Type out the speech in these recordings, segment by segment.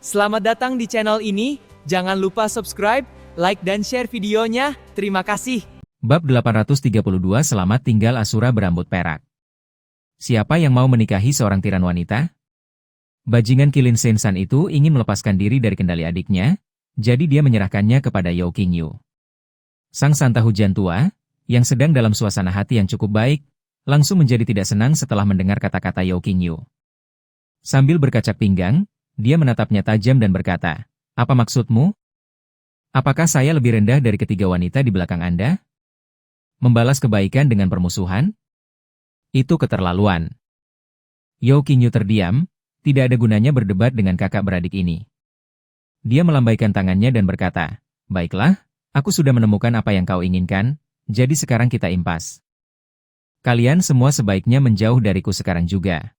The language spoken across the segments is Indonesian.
Selamat datang di channel ini, jangan lupa subscribe, like dan share videonya, terima kasih. Bab 832 Selamat tinggal Asura berambut perak. Siapa yang mau menikahi seorang tiran wanita? Bajingan Kilin Sensan itu ingin melepaskan diri dari kendali adiknya, jadi dia menyerahkannya kepada Yao Qingyu. Sang Santa Hujan Tua, yang sedang dalam suasana hati yang cukup baik, langsung menjadi tidak senang setelah mendengar kata-kata Yao Qingyu. Sambil berkacak pinggang, dia menatapnya tajam dan berkata, "Apa maksudmu? Apakah saya lebih rendah dari ketiga wanita di belakang Anda? Membalas kebaikan dengan permusuhan? Itu keterlaluan." Yao Qingyu terdiam, tidak ada gunanya berdebat dengan kakak beradik ini. Dia melambaikan tangannya dan berkata, "Baiklah, aku sudah menemukan apa yang kau inginkan, jadi sekarang kita impas. Kalian semua sebaiknya menjauh dariku sekarang juga.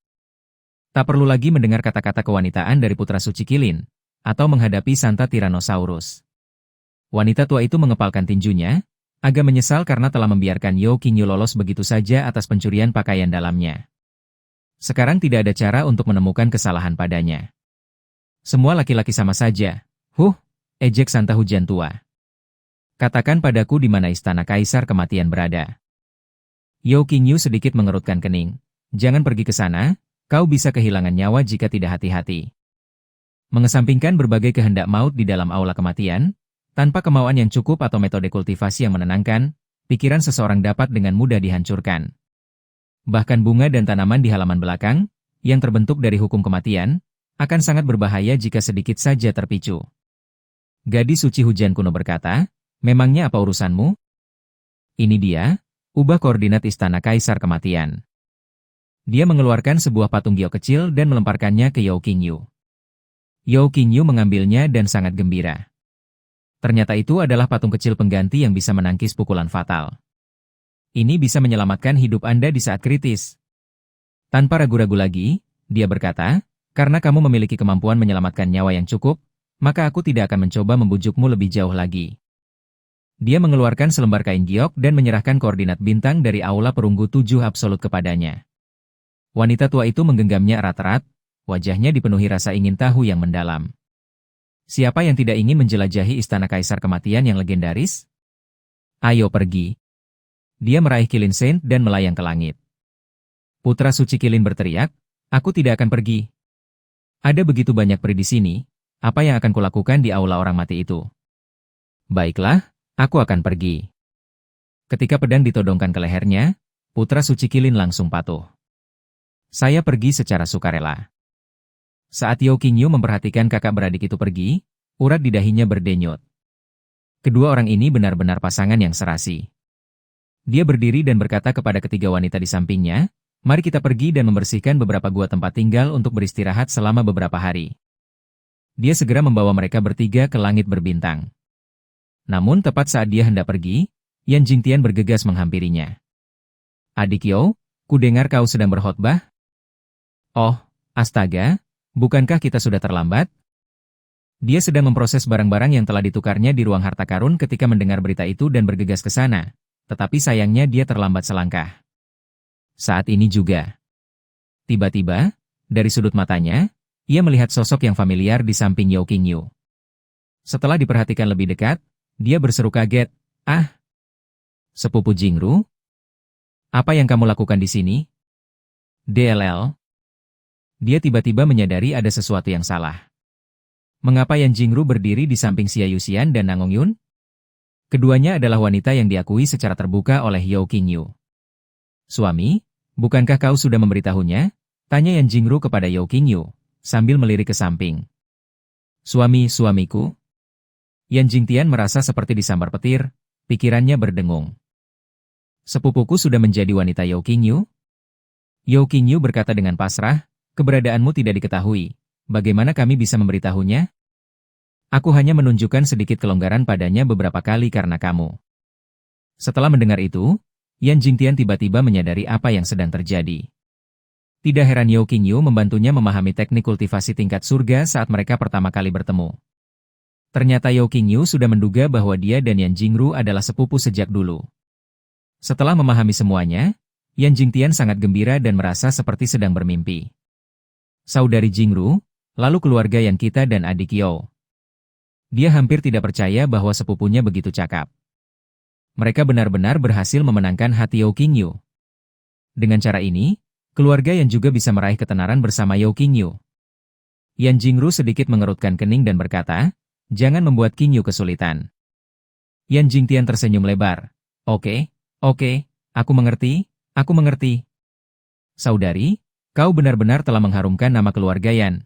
Tak perlu lagi mendengar kata-kata kewanitaan dari putra suci Kilin, atau menghadapi Santa Tyrannosaurus." Wanita tua itu mengepalkan tinjunya, agak menyesal karena telah membiarkan Yao Qingyu lolos begitu saja atas pencurian pakaian dalamnya. Sekarang tidak ada cara untuk menemukan kesalahan padanya. Semua laki-laki sama saja. Ejek Santa Hujan Tua. Katakan padaku di mana istana Kaisar Kematian berada. Yao Qingyu sedikit mengerutkan kening. Jangan pergi ke sana. Kau bisa kehilangan nyawa jika tidak hati-hati. Mengesampingkan berbagai kehendak maut di dalam aula kematian, tanpa kemauan yang cukup atau metode kultivasi yang menenangkan, pikiran seseorang dapat dengan mudah dihancurkan. Bahkan bunga dan tanaman di halaman belakang, yang terbentuk dari hukum kematian, akan sangat berbahaya jika sedikit saja terpicu. Gadis suci hujan kuno berkata, "Memangnya apa urusanmu?" Ini dia, ubah koordinat istana Kaisar Kematian. Dia mengeluarkan sebuah patung giok kecil dan melemparkannya ke Yao Qingyu. Yao Qingyu mengambilnya dan sangat gembira. Ternyata itu adalah patung kecil pengganti yang bisa menangkis pukulan fatal. Ini bisa menyelamatkan hidup Anda di saat kritis. Tanpa ragu-ragu lagi, dia berkata, "Karena kamu memiliki kemampuan menyelamatkan nyawa yang cukup, maka aku tidak akan mencoba membujukmu lebih jauh lagi." Dia mengeluarkan selembar kain giok dan menyerahkan koordinat bintang dari aula perunggu 7 absolut kepadanya. Wanita tua itu menggenggamnya erat-erat, wajahnya dipenuhi rasa ingin tahu yang mendalam. Siapa yang tidak ingin menjelajahi istana Kaisar Kematian yang legendaris? Ayo pergi. Dia meraih Kilin Saint dan melayang ke langit. Putra suci Kilin berteriak, "Aku tidak akan pergi. Ada begitu banyak peri di sini, apa yang akan kulakukan di aula orang mati itu? Baiklah, aku akan pergi." Ketika pedang ditodongkan ke lehernya, putra suci Kilin langsung patuh. "Saya pergi secara sukarela." Saat Yao Qingyu memperhatikan kakak beradik itu pergi, urat di dahinya berdenyut. Kedua orang ini benar-benar pasangan yang serasi. Dia berdiri dan berkata kepada ketiga wanita di sampingnya, "Mari kita pergi dan membersihkan beberapa gua tempat tinggal untuk beristirahat selama beberapa hari." Dia segera membawa mereka bertiga ke langit berbintang. Namun tepat saat dia hendak pergi, Yan Jingtian bergegas menghampirinya. "Adik Yao, kudengar kau sedang berkhotbah?" "Oh, astaga, bukankah kita sudah terlambat?" Dia sedang memproses barang-barang yang telah ditukarnya di ruang harta karun ketika mendengar berita itu dan bergegas ke sana, tetapi sayangnya dia terlambat selangkah. Saat ini juga. Tiba-tiba, dari sudut matanya, ia melihat sosok yang familiar di samping Yao Qingyu. Setelah diperhatikan lebih dekat, dia berseru kaget, "Ah, sepupu Jingru? Apa yang kamu lakukan di sini?" DLL. Dia tiba-tiba menyadari ada sesuatu yang salah. Mengapa Yan Jingru berdiri di samping Xia Yuxian dan Nangong Yun? Keduanya adalah wanita yang diakui secara terbuka oleh Yao Qingyu. "Suami, bukankah kau sudah memberitahunya?" tanya Yan Jingru kepada Yao Qingyu, sambil melirik ke samping. Suamiku?" Yan Jingtian merasa seperti disambar petir, pikirannya berdengung. "Sepupuku sudah menjadi wanita Yao Qingyu?" Yao Qingyu berkata dengan pasrah, "Keberadaanmu tidak diketahui. Bagaimana kami bisa memberitahunya? Aku hanya menunjukkan sedikit kelonggaran padanya beberapa kali karena kamu." Setelah mendengar itu, Yan Jingtian tiba-tiba menyadari apa yang sedang terjadi. Tidak heran Yao Qingyu membantunya memahami teknik kultivasi tingkat surga saat mereka pertama kali bertemu. Ternyata Yao Qingyu sudah menduga bahwa dia dan Yan Jingru adalah sepupu sejak dulu. Setelah memahami semuanya, Yan Jingtian sangat gembira dan merasa seperti sedang bermimpi. "Saudari Jingru, Lalu keluarga Yan kita dan adik Yo. Dia hampir tidak percaya bahwa sepupunya begitu cakap. Mereka benar-benar berhasil memenangkan hati Yo Qingyu. Dengan cara ini, keluarga Yan juga bisa meraih ketenaran bersama Yo Qingyu. Yan Jingru sedikit mengerutkan kening dan berkata, "Jangan membuat Qingyu kesulitan." Yan Jingtian tersenyum lebar. Oke, aku mengerti, aku mengerti. Saudari, kau benar-benar telah mengharumkan nama keluarga Yan.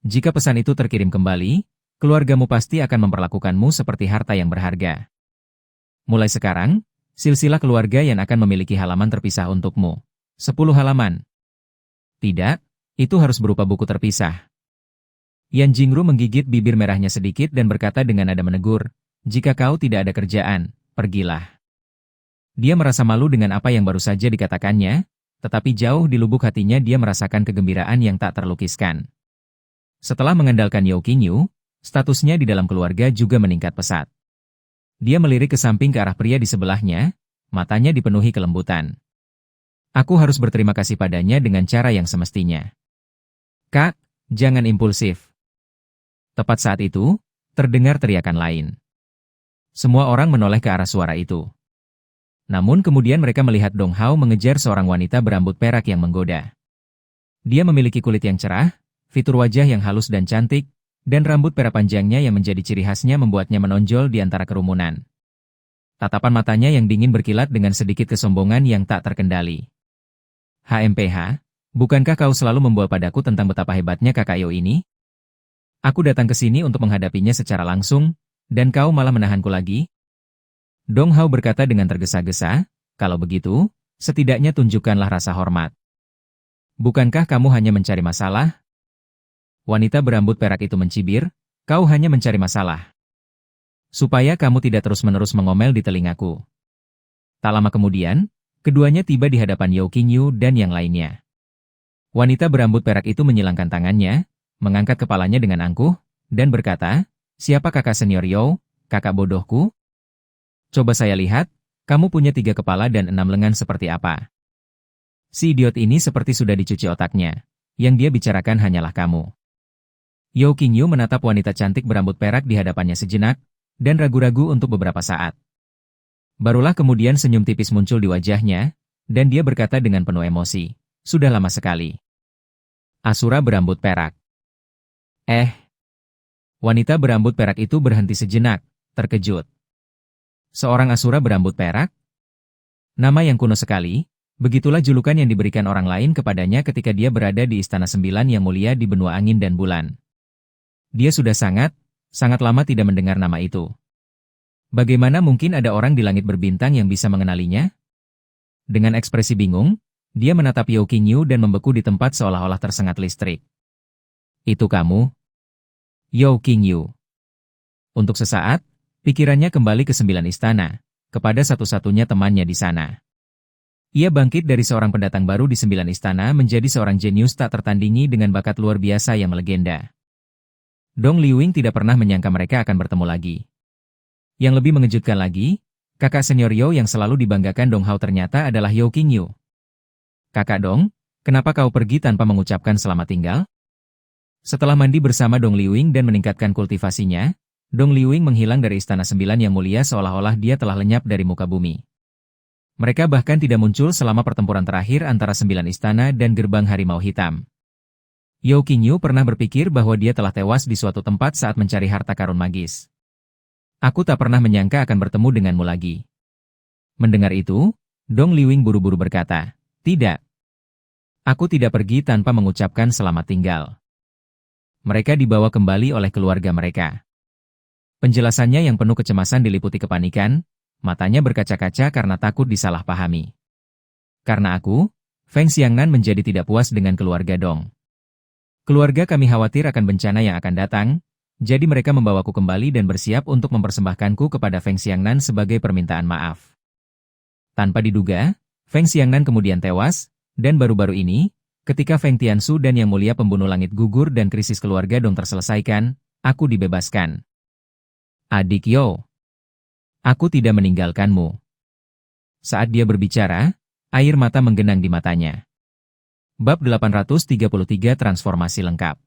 Jika pesan itu terkirim kembali, keluargamu pasti akan memperlakukanmu seperti harta yang berharga. Mulai sekarang, silsilah keluarga Yan akan memiliki halaman terpisah untukmu. 10 halaman. Tidak, itu harus berupa buku terpisah. Yan Jingru menggigit bibir merahnya sedikit dan berkata dengan nada menegur, "Jika kau tidak ada kerjaan, pergilah." Dia merasa malu dengan apa yang baru saja dikatakannya, tetapi jauh di lubuk hatinya dia merasakan kegembiraan yang tak terlukiskan. Setelah mengandalkan Yo Qingyu, statusnya di dalam keluarga juga meningkat pesat. Dia melirik ke samping ke arah pria di sebelahnya, matanya dipenuhi kelembutan. Aku harus berterima kasih padanya dengan cara yang semestinya. Kak, jangan impulsif. Tepat saat itu, terdengar teriakan lain. Semua orang menoleh ke arah suara itu. Namun kemudian mereka melihat Dong Hao mengejar seorang wanita berambut perak yang menggoda. Dia memiliki kulit yang cerah, fitur wajah yang halus dan cantik, dan rambut perak panjangnya yang menjadi ciri khasnya membuatnya menonjol di antara kerumunan. Tatapan matanya yang dingin berkilat dengan sedikit kesombongan yang tak terkendali. HMPH, bukankah kau selalu membawa padaku tentang betapa hebatnya kakak Yo ini? Aku datang ke sini untuk menghadapinya secara langsung, dan kau malah menahanku lagi? Dong Hao berkata dengan tergesa-gesa, kalau begitu, setidaknya tunjukkanlah rasa hormat. Bukankah kamu hanya mencari masalah? Wanita berambut perak itu mencibir, kau hanya mencari masalah. Supaya kamu tidak terus-menerus mengomel di telingaku. Tak lama kemudian, keduanya tiba di hadapan Yo Qingyu dan yang lainnya. Wanita berambut perak itu menyilangkan tangannya, mengangkat kepalanya dengan angkuh, dan berkata, "Siapa kakak senior Yo, kakak bodohku? Coba saya lihat, kamu punya 3 kepala dan 6 lengan seperti apa?" Si idiot ini seperti sudah dicuci otaknya. Yang dia bicarakan hanyalah kamu. Yo Qingyu menatap wanita cantik berambut perak di hadapannya sejenak, dan ragu-ragu untuk beberapa saat. Barulah kemudian senyum tipis muncul di wajahnya, dan dia berkata dengan penuh emosi, "Sudah lama sekali." Asura berambut perak. Wanita berambut perak itu berhenti sejenak, terkejut. Seorang Asura berambut perak? Nama yang kuno sekali, begitulah julukan yang diberikan orang lain kepadanya ketika dia berada di Istana Sembilan yang mulia di benua angin dan bulan. Dia sudah sangat lama tidak mendengar nama itu. Bagaimana mungkin ada orang di langit berbintang yang bisa mengenalinya? Dengan ekspresi bingung, dia menatap Yo Qingyu dan membeku di tempat seolah-olah tersengat listrik. Itu kamu? Yo Qingyu. Untuk sesaat, pikirannya kembali ke 9 istana, kepada satu-satunya temannya di sana. Ia bangkit dari seorang pendatang baru di 9 istana menjadi seorang jenius tak tertandingi dengan bakat luar biasa yang melegenda. Dong Liwing tidak pernah menyangka mereka akan bertemu lagi. Yang lebih mengejutkan lagi, kakak senior Yo yang selalu dibanggakan Dong Hao ternyata adalah Yo Qingyu. "Kakak Dong, kenapa kau pergi tanpa mengucapkan selamat tinggal?" Setelah mandi bersama Dong Liwing dan meningkatkan kultivasinya, Dong Liwing menghilang dari Istana Sembilan yang mulia seolah-olah dia telah lenyap dari muka bumi. Mereka bahkan tidak muncul selama pertempuran terakhir antara 9 istana dan gerbang harimau hitam. Yo Qingyu pernah berpikir bahwa dia telah tewas di suatu tempat saat mencari harta karun magis. "Aku tak pernah menyangka akan bertemu denganmu lagi." Mendengar itu, Dong Liwing buru-buru berkata, "Tidak. Aku tidak pergi tanpa mengucapkan selamat tinggal." Mereka dibawa kembali oleh keluarga mereka. Penjelasannya yang penuh kecemasan diliputi kepanikan, matanya berkaca-kaca karena takut disalahpahami. "Karena aku, Feng Xiangnan menjadi tidak puas dengan keluarga Dong. Keluarga kami khawatir akan bencana yang akan datang, jadi mereka membawaku kembali dan bersiap untuk mempersembahkanku kepada Feng Xiangnan sebagai permintaan maaf." Tanpa diduga, Feng Xiangnan kemudian tewas, dan baru-baru ini, ketika Feng Tiansu dan Yang Mulia Pembunuh Langit gugur dan krisis keluarga Dong terselesaikan, aku dibebaskan. Adik Yo, aku tidak meninggalkanmu. Saat dia berbicara, air mata menggenang di matanya. Bab 833 Transformasi Lengkap.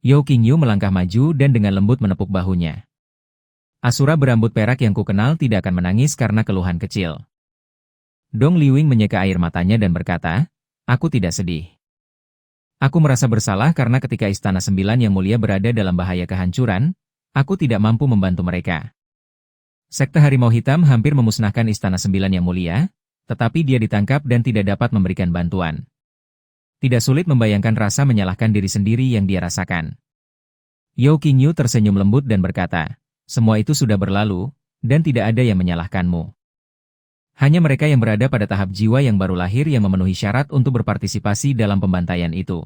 Yao Qingyu melangkah maju dan dengan lembut menepuk bahunya. Asura berambut perak yang kukenal tidak akan menangis karena keluhan kecil. Dong Liwing menyeka air matanya dan berkata, aku tidak sedih. Aku merasa bersalah karena ketika Istana Sembilan yang mulia berada dalam bahaya kehancuran, aku tidak mampu membantu mereka. Sekte Harimau Hitam hampir memusnahkan Istana Sembilan yang mulia, tetapi dia ditangkap dan tidak dapat memberikan bantuan. Tidak sulit membayangkan rasa menyalahkan diri sendiri yang dia rasakan. Yao Qingyu tersenyum lembut dan berkata, semua itu sudah berlalu, dan tidak ada yang menyalahkanmu. Hanya mereka yang berada pada tahap jiwa yang baru lahir yang memenuhi syarat untuk berpartisipasi dalam pembantaian itu.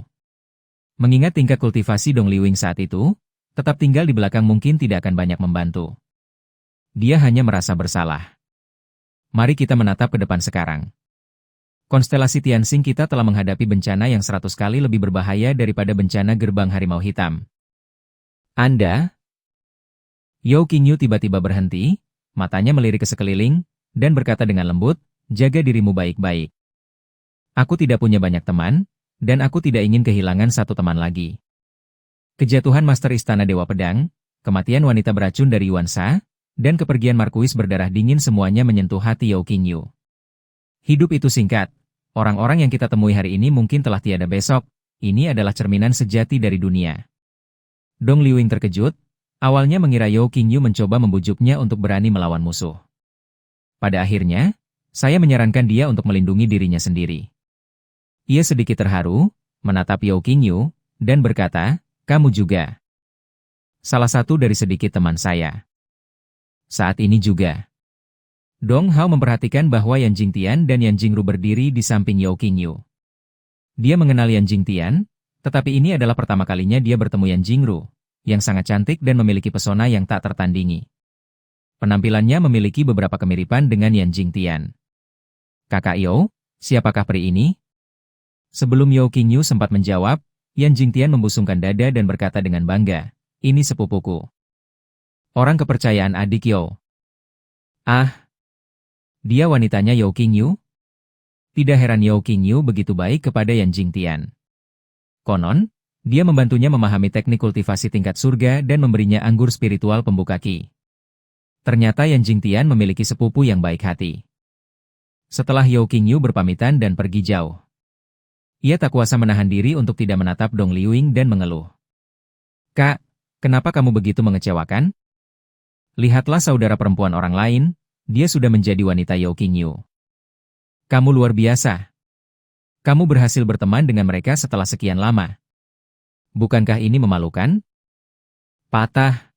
Mengingat tingkat kultivasi Dong Liwing saat itu, tetap tinggal di belakang mungkin tidak akan banyak membantu. Dia hanya merasa bersalah. Mari kita menatap ke depan sekarang. Konstelasi Tianxing kita telah menghadapi bencana yang 100 kali lebih berbahaya daripada bencana Gerbang Harimau Hitam. Anda? Yao Qingyu tiba-tiba berhenti, matanya melirik ke sekeliling, dan berkata dengan lembut, jaga dirimu baik-baik. Aku tidak punya banyak teman, dan aku tidak ingin kehilangan satu teman lagi. Kejatuhan Master Istana Dewa Pedang, kematian wanita beracun dari Yuan Sha, dan kepergian Markuis berdarah dingin semuanya menyentuh hati Yao Qingyu. Hidup itu singkat. Orang-orang yang kita temui hari ini mungkin telah tiada besok. Ini adalah cerminan sejati dari dunia. Dong Liwing terkejut, awalnya mengira Yao Qingyu mencoba membujuknya untuk berani melawan musuh. Pada akhirnya, saya menyarankan dia untuk melindungi dirinya sendiri. Ia sedikit terharu, menatap Yao Qingyu, dan berkata, kamu juga. Salah satu dari sedikit teman saya. Saat ini juga. Dong Hao memperhatikan bahwa Yan Jingtian dan Yan Jingru berdiri di samping Yao Qingyu. Dia mengenal Yan Jingtian, tetapi ini adalah pertama kalinya dia bertemu Yan Jingru, yang sangat cantik dan memiliki pesona yang tak tertandingi. Penampilannya memiliki beberapa kemiripan dengan Yan Jingtian. Kakak Yao, siapakah peri ini? Sebelum Yao Qingyu sempat menjawab, Yan Jingtian membusungkan dada dan berkata dengan bangga, ini sepupuku. Orang kepercayaan adik Yao. Ah, dia wanitanya Yao Qingyu? Tidak heran Yao Qingyu begitu baik kepada Yan Jingtian. Konon, dia membantunya memahami teknik kultivasi tingkat surga dan memberinya anggur spiritual pembuka ki. Ternyata Yan Jingtian memiliki sepupu yang baik hati. Setelah Yao Qingyu berpamitan dan pergi jauh, ia tak kuasa menahan diri untuk tidak menatap Dong Liwing dan mengeluh. Kak, kenapa kamu begitu mengecewakan? Lihatlah saudara perempuan orang lain, dia sudah menjadi wanita Yao Qingyu. Kamu luar biasa. Kamu berhasil berteman dengan mereka setelah sekian lama. Bukankah ini memalukan? Patah.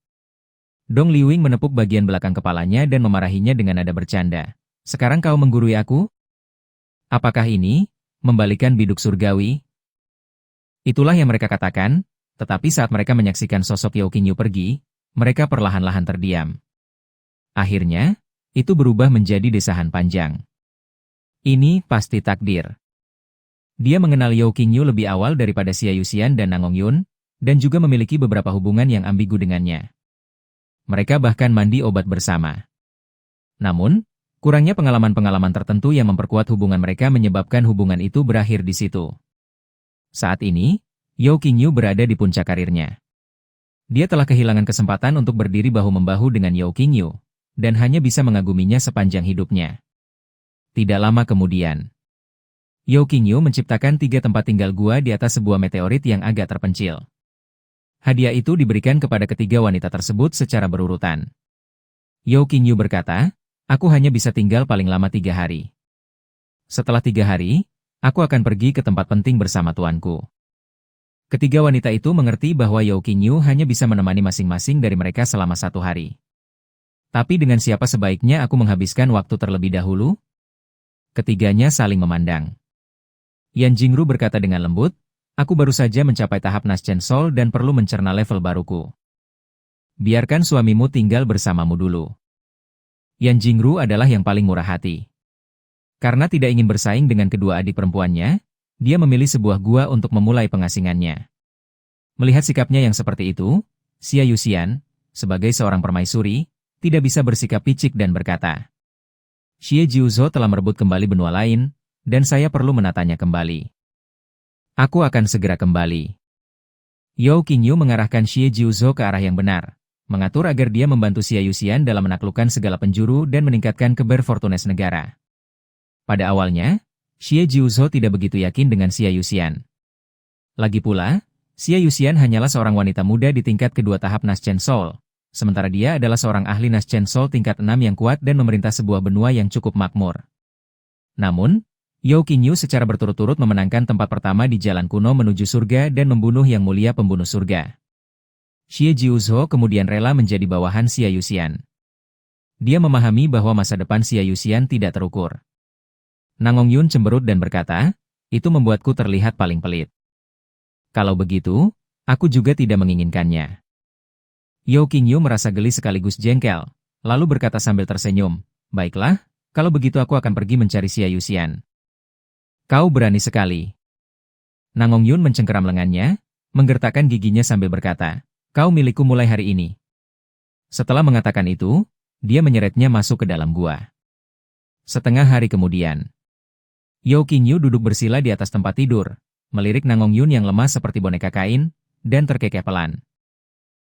Dong Liwing menepuk bagian belakang kepalanya dan memarahinya dengan nada bercanda. Sekarang kau menggurui aku? Apakah ini membalikan biduk surgawi? Itulah yang mereka katakan, tetapi saat mereka menyaksikan sosok Yao Qingyu pergi, mereka perlahan-lahan terdiam. Akhirnya, itu berubah menjadi desahan panjang. Ini pasti takdir. Dia mengenal Yao Qingyu lebih awal daripada Xia Yuxian dan Nangong Yun, dan juga memiliki beberapa hubungan yang ambigu dengannya. Mereka bahkan mandi obat bersama. Namun, kurangnya pengalaman-pengalaman tertentu yang memperkuat hubungan mereka menyebabkan hubungan itu berakhir di situ. Saat ini, Yao Qingyu berada di puncak karirnya. Dia telah kehilangan kesempatan untuk berdiri bahu-membahu dengan Yao Qingyu, dan hanya bisa mengaguminya sepanjang hidupnya. Tidak lama kemudian, Yao Qingyu menciptakan 3 tempat tinggal gua di atas sebuah meteorit yang agak terpencil. Hadiah itu diberikan kepada ketiga wanita tersebut secara berurutan. Yao Qingyu berkata, aku hanya bisa tinggal paling lama 3 hari. Setelah 3 hari, aku akan pergi ke tempat penting bersama tuanku. Ketiga wanita itu mengerti bahwa Yao Qingyu hanya bisa menemani masing-masing dari mereka selama 1 hari. Tapi dengan siapa sebaiknya aku menghabiskan waktu terlebih dahulu? Ketiganya saling memandang. Yan Jingru berkata dengan lembut, aku baru saja mencapai tahap Naschen Sol dan perlu mencerna level baruku. Biarkan suamimu tinggal bersamamu dulu. Yan Jingru adalah yang paling murah hati. Karena tidak ingin bersaing dengan kedua adik perempuannya, dia memilih sebuah gua untuk memulai pengasingannya. Melihat sikapnya yang seperti itu, Xia Yuxian, sebagai seorang permaisuri, tidak bisa bersikap picik dan berkata, Xie Jiuzhou telah merebut kembali benua lain, dan saya perlu menatanya kembali. Aku akan segera kembali. Yao Qingyu mengarahkan Xie Jiuzhou ke arah yang benar, mengatur agar dia membantu Xia Yuxian dalam menaklukkan segala penjuru dan meningkatkan keber Fortunes negara. Pada awalnya, Xie Jiuzhou tidak begitu yakin dengan Xia Yuxian. Lagi pula, Xia Yuxian hanyalah seorang wanita muda di tingkat kedua tahap Naschen Soul, sementara dia adalah seorang ahli Naschen Soul tingkat 6 yang kuat dan memerintah sebuah benua yang cukup makmur. Namun, Yao Qingyu secara berturut-turut memenangkan tempat pertama di jalan kuno menuju surga dan membunuh yang mulia pembunuh surga. Xie Jiuzhou kemudian rela menjadi bawahan Xia Yuxian. Dia memahami bahwa masa depan Xia Yuxian tidak terukur. Nangongyun cemberut dan berkata, itu membuatku terlihat paling pelit. Kalau begitu, aku juga tidak menginginkannya. Yao Qingyu merasa geli sekaligus jengkel, lalu berkata sambil tersenyum, baiklah, kalau begitu aku akan pergi mencari Xia Yuxian. Kau berani sekali. Nangongyun mencengkeram lengannya, menggertakkan giginya sambil berkata, kau milikku mulai hari ini. Setelah mengatakan itu, dia menyeretnya masuk ke dalam gua. Setengah hari kemudian, Yao Qingyu duduk bersila di atas tempat tidur, melirik Nangongyun yang lemah seperti boneka kain, dan terkekeh pelan.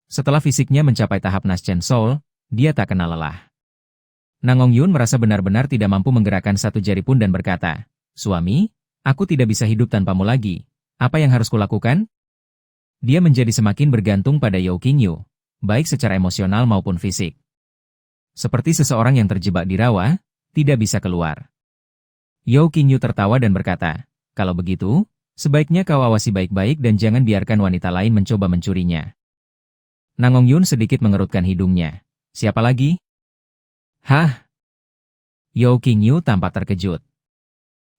Setelah fisiknya mencapai tahap Naschen Soul, dia tak kenal lelah. Nangongyun merasa benar-benar tidak mampu menggerakkan satu jari pun dan berkata, suami, aku tidak bisa hidup tanpamu lagi. Apa yang harus kulakukan? Dia menjadi semakin bergantung pada Yao Qingyu, baik secara emosional maupun fisik. Seperti seseorang yang terjebak di rawa, tidak bisa keluar. Yao Qingyu tertawa dan berkata, kalau begitu, sebaiknya kau awasi baik-baik dan jangan biarkan wanita lain mencoba mencurinya. Nangongyun sedikit mengerutkan hidungnya. Siapa lagi? Hah? Yao Qingyu tampak terkejut.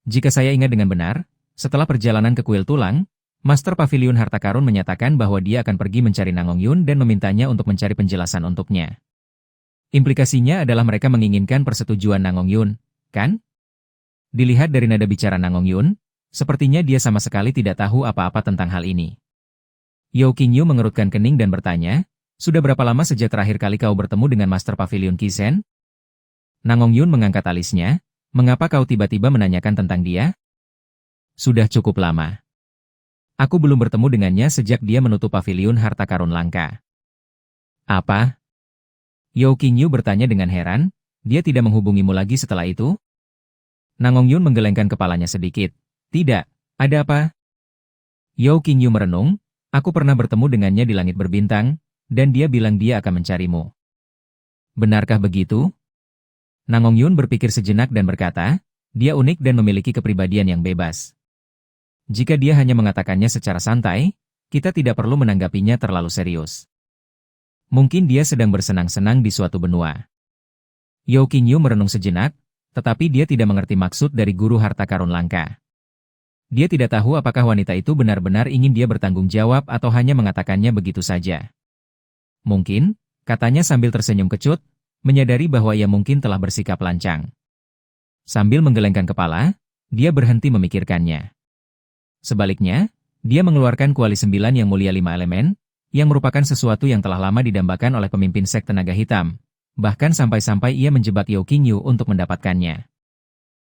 Jika saya ingat dengan benar, setelah perjalanan ke kuil tulang, Master Pavilion Harta Karun menyatakan bahwa dia akan pergi mencari Nangongyun dan memintanya untuk mencari penjelasan untuknya. Implikasinya adalah mereka menginginkan persetujuan Nangongyun, kan? Dilihat dari nada bicara Nangongyun, sepertinya dia sama sekali tidak tahu apa-apa tentang hal ini. Yao Qingyu mengerutkan kening dan bertanya, sudah berapa lama sejak terakhir kali kau bertemu dengan Master Pavilion Kisen? Nangongyun mengangkat alisnya, mengapa kau tiba-tiba menanyakan tentang dia? Sudah cukup lama. Aku belum bertemu dengannya sejak dia menutup Pavilion Harta Karun langka. Apa? Yao Qingyu bertanya dengan heran, dia tidak menghubungimu lagi setelah itu? Nangongyun menggelengkan kepalanya sedikit. Tidak, ada apa? Yao Qingyu merenung, aku pernah bertemu dengannya di langit berbintang, dan dia bilang dia akan mencarimu. Benarkah begitu? Nangongyun berpikir sejenak dan berkata, dia unik dan memiliki kepribadian yang bebas. Jika dia hanya mengatakannya secara santai, kita tidak perlu menanggapinya terlalu serius. Mungkin dia sedang bersenang-senang di suatu benua. Yao Qingyu merenung sejenak, tetapi dia tidak mengerti maksud dari guru harta karun langka. Dia tidak tahu apakah wanita itu benar-benar ingin dia bertanggung jawab atau hanya mengatakannya begitu saja. Mungkin, katanya sambil tersenyum kecut, menyadari bahwa ia mungkin telah bersikap lancang. Sambil menggelengkan kepala, dia berhenti memikirkannya. Sebaliknya, dia mengeluarkan kuali 9 yang mulia 5 elemen, yang merupakan sesuatu yang telah lama didambakan oleh pemimpin sekte naga hitam, bahkan sampai-sampai ia menjebak Yao Qingyu untuk mendapatkannya.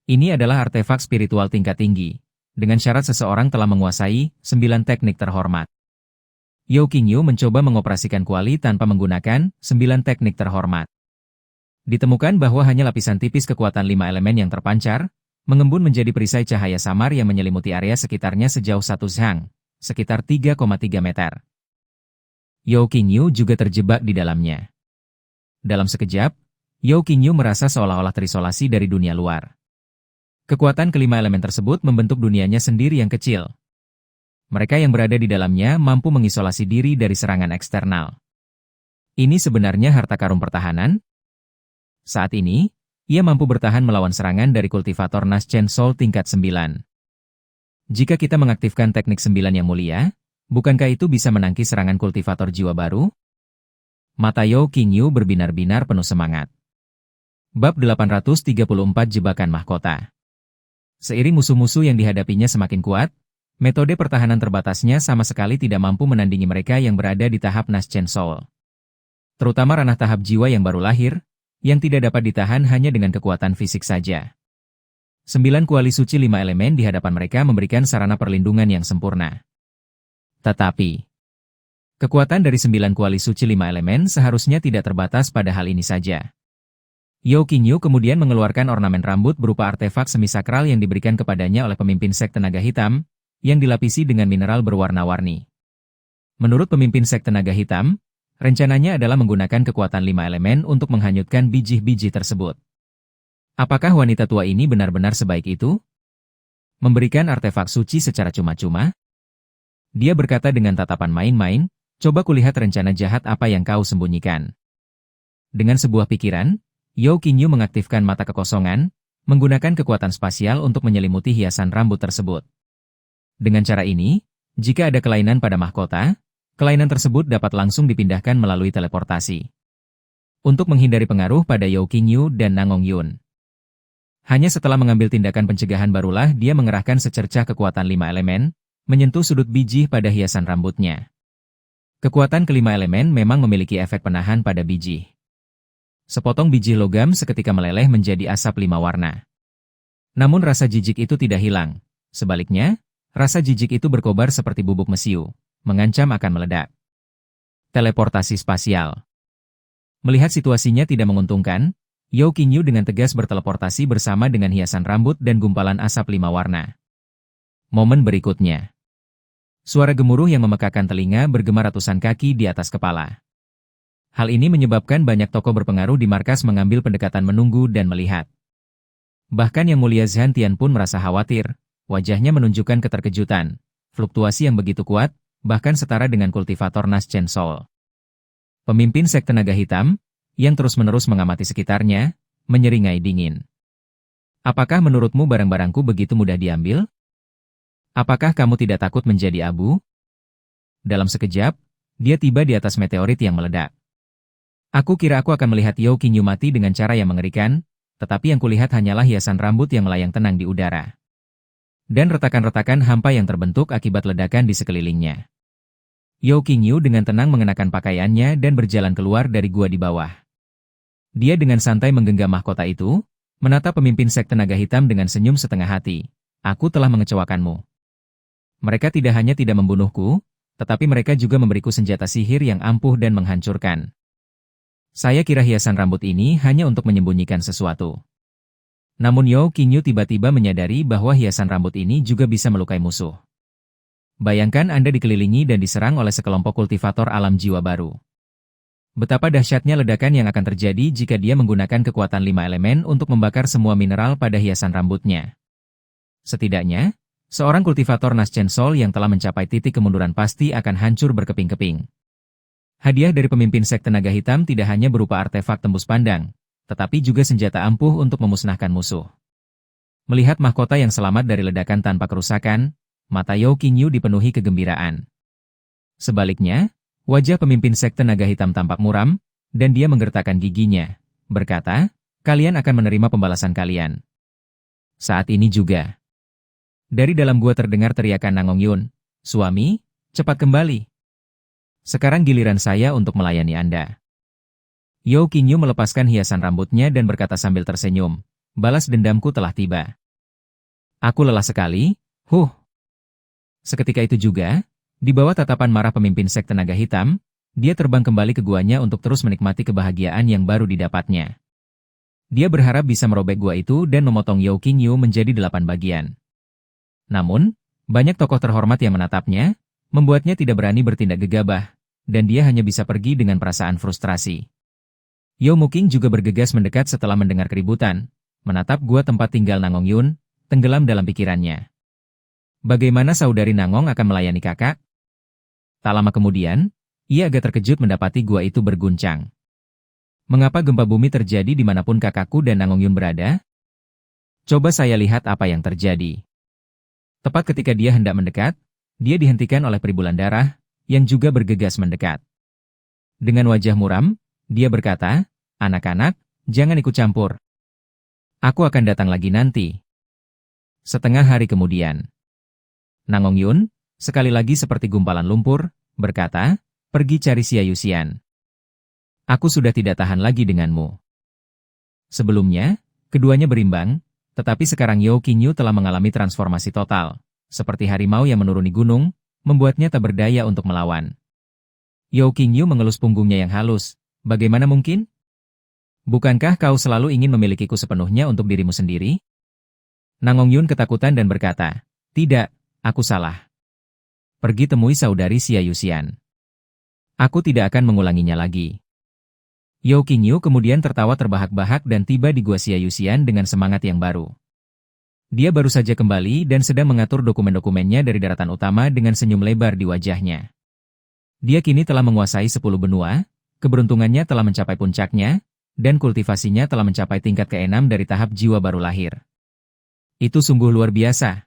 Ini adalah artefak spiritual tingkat tinggi, dengan syarat seseorang telah menguasai 9 teknik terhormat. Yao Qingyu mencoba mengoperasikan kuali tanpa menggunakan 9 teknik terhormat. Ditemukan bahwa hanya lapisan tipis kekuatan 5 elemen yang terpancar, mengembun menjadi perisai cahaya samar yang menyelimuti area sekitarnya sejauh 1 zhang, sekitar 3,3 meter. Yao Qingyu juga terjebak di dalamnya. Dalam sekejap, Yao Qingyu merasa seolah-olah terisolasi dari dunia luar. Kekuatan kelima elemen tersebut membentuk dunianya sendiri yang kecil. Mereka yang berada di dalamnya mampu mengisolasi diri dari serangan eksternal. Ini sebenarnya harta karun pertahanan? Saat ini, ia mampu bertahan melawan serangan dari kultivator Naschen Soul tingkat 9. Jika kita mengaktifkan teknik 9 yang mulia, bukankah itu bisa menangkis serangan kultivator jiwa baru? Mata Yao Qingyu berbinar-binar penuh semangat. Bab 834 Jebakan Mahkota. Seiring musuh-musuh yang dihadapinya semakin kuat, metode pertahanan terbatasnya sama sekali tidak mampu menandingi mereka yang berada di tahap Naschen Soul. Terutama ranah tahap jiwa yang baru lahir, yang tidak dapat ditahan hanya dengan kekuatan fisik saja. 9 kuali suci 5 elemen di hadapan mereka memberikan sarana perlindungan yang sempurna. Tetapi, Kekuatan dari 9 kuali suci 5 elemen seharusnya tidak terbatas pada hal ini saja. Yao Qingyu kemudian mengeluarkan ornamen rambut berupa artefak semisakral yang diberikan kepadanya oleh pemimpin sekte naga hitam, yang dilapisi dengan mineral berwarna-warni. Menurut pemimpin sekte naga hitam, rencananya adalah menggunakan kekuatan 5 elemen untuk menghanyutkan biji-biji tersebut. Apakah wanita tua ini benar-benar sebaik itu? Memberikan artefak suci secara cuma-cuma? Dia berkata dengan tatapan main-main, coba kulihat rencana jahat apa yang kau sembunyikan. Dengan sebuah pikiran, Yao Qingyu mengaktifkan mata kekosongan, menggunakan kekuatan spasial untuk menyelimuti hiasan rambut tersebut. Dengan cara ini, jika ada kelainan pada mahkota, kelainan tersebut dapat langsung dipindahkan melalui teleportasi. Untuk menghindari pengaruh pada Yao Qingyu dan Nangong Yun. Hanya setelah mengambil tindakan pencegahan barulah dia mengerahkan secercah kekuatan 5 elemen, menyentuh sudut biji pada hiasan rambutnya. Kekuatan kelima elemen memang memiliki efek penahan pada biji. Sepotong biji logam seketika meleleh menjadi asap 5 warna. Namun rasa jijik itu tidak hilang. Sebaliknya, rasa jijik itu berkobar seperti bubuk mesiu, mengancam akan meledak. Teleportasi spasial. Melihat situasinya tidak menguntungkan, Yao Qingyu dengan tegas berteleportasi bersama dengan hiasan rambut dan gumpalan asap 5 warna. Momen berikutnya. Suara gemuruh yang memekakan telinga bergema ratusan kaki di atas kepala. Hal ini menyebabkan banyak tokoh berpengaruh di markas mengambil pendekatan menunggu dan melihat. Bahkan Yang Mulia Zhan Tian pun merasa khawatir, wajahnya menunjukkan keterkejutan, fluktuasi yang begitu kuat, bahkan setara dengan kultivator Nas Chen Sol. Pemimpin sekte naga hitam, yang terus-menerus mengamati sekitarnya, menyeringai dingin. Apakah menurutmu barang-barangku begitu mudah diambil? Apakah kamu tidak takut menjadi abu? Dalam sekejap, dia tiba di atas meteorit yang meledak. Aku kira aku akan melihat Yao Qingyu mati dengan cara yang mengerikan, tetapi yang kulihat hanyalah hiasan rambut yang melayang tenang di udara. Dan retakan-retakan hampa yang terbentuk akibat ledakan di sekelilingnya. Yao Qingyu dengan tenang mengenakan pakaiannya dan berjalan keluar dari gua di bawah. Dia dengan santai menggenggam mahkota itu, menatap pemimpin sekte naga hitam dengan senyum setengah hati. Aku telah mengecewakanmu. Mereka tidak hanya tidak membunuhku, tetapi mereka juga memberiku senjata sihir yang ampuh dan menghancurkan. Saya kira hiasan rambut ini hanya untuk menyembunyikan sesuatu. Namun Yao Qingyu tiba-tiba menyadari bahwa hiasan rambut ini juga bisa melukai musuh. Bayangkan Anda dikelilingi dan diserang oleh sekelompok kultivator alam jiwa baru. Betapa dahsyatnya ledakan yang akan terjadi jika dia menggunakan kekuatan 5 elemen untuk membakar semua mineral pada hiasan rambutnya. Setidaknya, seorang kultivator Nas Chen Sol yang telah mencapai titik kemunduran pasti akan hancur berkeping-keping. Hadiah dari pemimpin sekte naga hitam tidak hanya berupa artefak tembus pandang, tetapi juga senjata ampuh untuk memusnahkan musuh. Melihat mahkota yang selamat dari ledakan tanpa kerusakan, mata Yao Qingyu dipenuhi kegembiraan. Sebaliknya, wajah pemimpin sekte naga hitam tampak muram, dan dia menggertakkan giginya, berkata, kalian akan menerima pembalasan kalian. Saat ini juga. Dari dalam gua terdengar teriakan Nangong Yun, suami, cepat kembali. Sekarang giliran saya untuk melayani Anda. Yao Qingyu melepaskan hiasan rambutnya dan berkata sambil tersenyum, balas dendamku telah tiba. Aku lelah sekali, Seketika itu juga, di bawah tatapan marah pemimpin sekte naga hitam, dia terbang kembali ke guanya untuk terus menikmati kebahagiaan yang baru didapatnya. Dia berharap bisa merobek gua itu dan memotong Yao Qingyu menjadi 8 bagian. Namun, banyak tokoh terhormat yang menatapnya, membuatnya tidak berani bertindak gegabah, dan dia hanya bisa pergi dengan perasaan frustrasi. Yao Muking juga bergegas mendekat setelah mendengar keributan, menatap gua tempat tinggal Nangong Yun, tenggelam dalam pikirannya. Bagaimana saudari Nangong akan melayani kakak? Tak lama kemudian, ia agak terkejut mendapati gua itu berguncang. Mengapa gempa bumi terjadi dimanapun kakakku dan Nangong Yun berada? Coba saya lihat apa yang terjadi. Tepat ketika dia hendak mendekat, dia dihentikan oleh peribulan darah, yang juga bergegas mendekat. Dengan wajah muram, dia berkata, anak-anak, jangan ikut campur. Aku akan datang lagi nanti. Setengah hari kemudian. Nangong Yun, sekali lagi seperti gumpalan lumpur, berkata, pergi cari Xia Yuxian. Aku sudah tidak tahan lagi denganmu. Sebelumnya, keduanya berimbang, tetapi sekarang Yao Qingyu telah mengalami transformasi total, seperti harimau yang menuruni gunung, membuatnya tak berdaya untuk melawan. Yao Qingyu mengelus punggungnya yang halus. Bagaimana mungkin? Bukankah kau selalu ingin memilikiku sepenuhnya untuk dirimu sendiri? Nangong Yun ketakutan dan berkata, tidak, aku salah. Pergi temui saudari Xia Yuxian. Aku tidak akan mengulanginya lagi. Yao Qingyu kemudian tertawa terbahak-bahak dan tiba di gua Xia Yuxian dengan semangat yang baru. Dia baru saja kembali dan sedang mengatur dokumen-dokumennya dari daratan utama dengan senyum lebar di wajahnya. Dia kini telah menguasai 10 benua, keberuntungannya telah mencapai puncaknya, dan kultivasinya telah mencapai tingkat ke-6 dari tahap jiwa baru lahir. Itu sungguh luar biasa.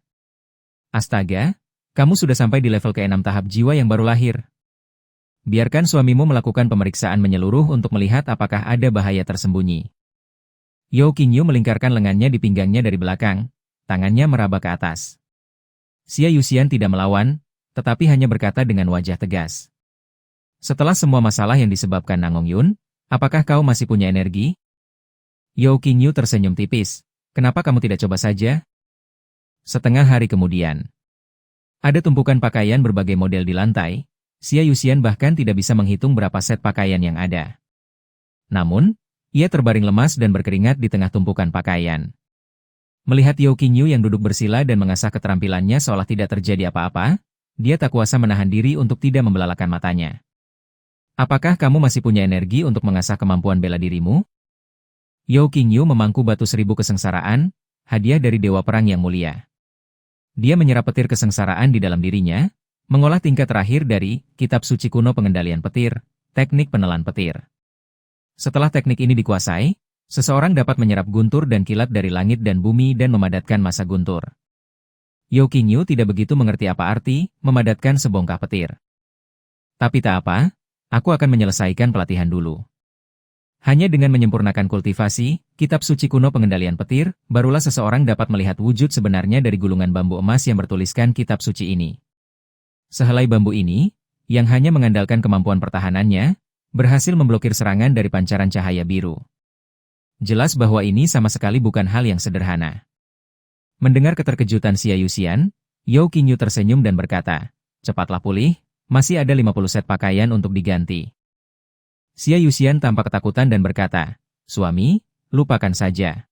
Astaga, kamu sudah sampai di level ke-6 tahap jiwa yang baru lahir. Biarkan suamimu melakukan pemeriksaan menyeluruh untuk melihat apakah ada bahaya tersembunyi. Yao Qingyu melingkarkan lengannya di pinggangnya dari belakang, tangannya meraba ke atas. Xia Yuxian tidak melawan, tetapi hanya berkata dengan wajah tegas. Setelah semua masalah yang disebabkan Nangong Yun, apakah kau masih punya energi? Yao Qingyu tersenyum tipis. Kenapa kamu tidak coba saja? Setengah hari kemudian. Ada tumpukan pakaian berbagai model di lantai. Xia Yuxian bahkan tidak bisa menghitung berapa set pakaian yang ada. Namun, ia terbaring lemas dan berkeringat di tengah tumpukan pakaian. Melihat Yao Qingyu yang duduk bersila dan mengasah keterampilannya seolah tidak terjadi apa-apa, dia tak kuasa menahan diri untuk tidak membelalakan matanya. Apakah kamu masih punya energi untuk mengasah kemampuan bela dirimu? Yao Qingyu memangku batu 1000 kesengsaraan, hadiah dari Dewa Perang yang mulia. Dia menyerap petir kesengsaraan di dalam dirinya, mengolah tingkat terakhir dari Kitab Suci Kuno Pengendalian Petir, teknik penelan petir. Setelah teknik ini dikuasai, seseorang dapat menyerap guntur dan kilat dari langit dan bumi dan memadatkan massa guntur. Yao Qingyu tidak begitu mengerti apa arti memadatkan sebongkah petir. Tapi tak apa, aku akan menyelesaikan pelatihan dulu. Hanya dengan menyempurnakan kultivasi, Kitab Suci Kuno Pengendalian Petir, barulah seseorang dapat melihat wujud sebenarnya dari gulungan bambu emas yang bertuliskan Kitab Suci ini. Sehelai bambu ini, yang hanya mengandalkan kemampuan pertahanannya, berhasil memblokir serangan dari pancaran cahaya biru. Jelas bahwa ini sama sekali bukan hal yang sederhana. Mendengar keterkejutan Xia Yuxian, Yao Qingyu tersenyum dan berkata, cepatlah pulih, masih ada 50 set pakaian untuk diganti. Xia Yuxian tampak ketakutan dan berkata, suami, lupakan saja.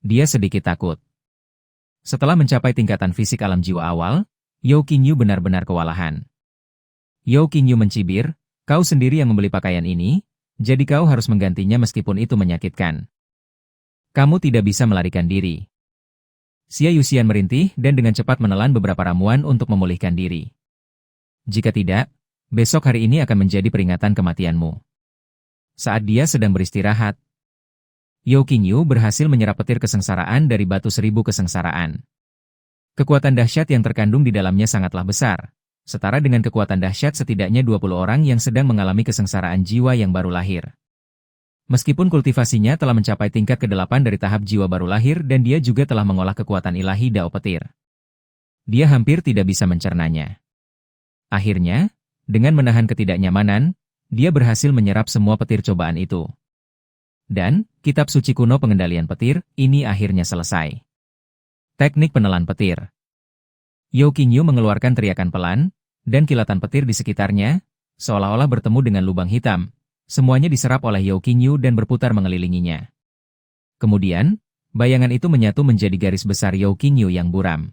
Dia sedikit takut. Setelah mencapai tingkatan fisik alam jiwa awal, Yao Qingyu benar-benar kewalahan. Yao Qingyu mencibir, kau sendiri yang membeli pakaian ini, jadi kau harus menggantinya meskipun itu menyakitkan. Kamu tidak bisa melarikan diri. Xia Yuxian merintih dan dengan cepat menelan beberapa ramuan untuk memulihkan diri. Jika tidak, besok hari ini akan menjadi peringatan kematianmu. Saat dia sedang beristirahat, Yao Qingyu berhasil menyerap petir kesengsaraan dari batu 1000 kesengsaraan. Kekuatan dahsyat yang terkandung di dalamnya sangatlah besar, setara dengan kekuatan dahsyat setidaknya 20 orang yang sedang mengalami kesengsaraan jiwa yang baru lahir. Meskipun kultivasinya telah mencapai tingkat ke-8 dari tahap jiwa baru lahir dan dia juga telah mengolah kekuatan ilahi Dao Petir. Dia hampir tidak bisa mencernanya. Akhirnya, dengan menahan ketidaknyamanan, dia berhasil menyerap semua petir cobaan itu. Dan, Kitab Suci Kuno Pengendalian Petir, ini akhirnya selesai. Teknik penelan petir. Yao Qingyu mengeluarkan teriakan pelan, dan kilatan petir di sekitarnya, seolah-olah bertemu dengan lubang hitam. Semuanya diserap oleh Yao Qingyu dan berputar mengelilinginya. Kemudian, bayangan itu menyatu menjadi garis besar Yao Qingyu yang buram.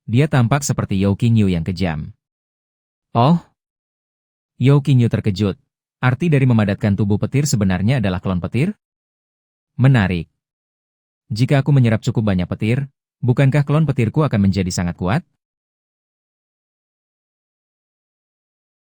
Dia tampak seperti Yao Qingyu yang kejam. Oh! Yao Qingyu terkejut. Arti dari memadatkan tubuh petir sebenarnya adalah klon petir? Menarik. Jika aku menyerap cukup banyak petir, bukankah klon petirku akan menjadi sangat kuat?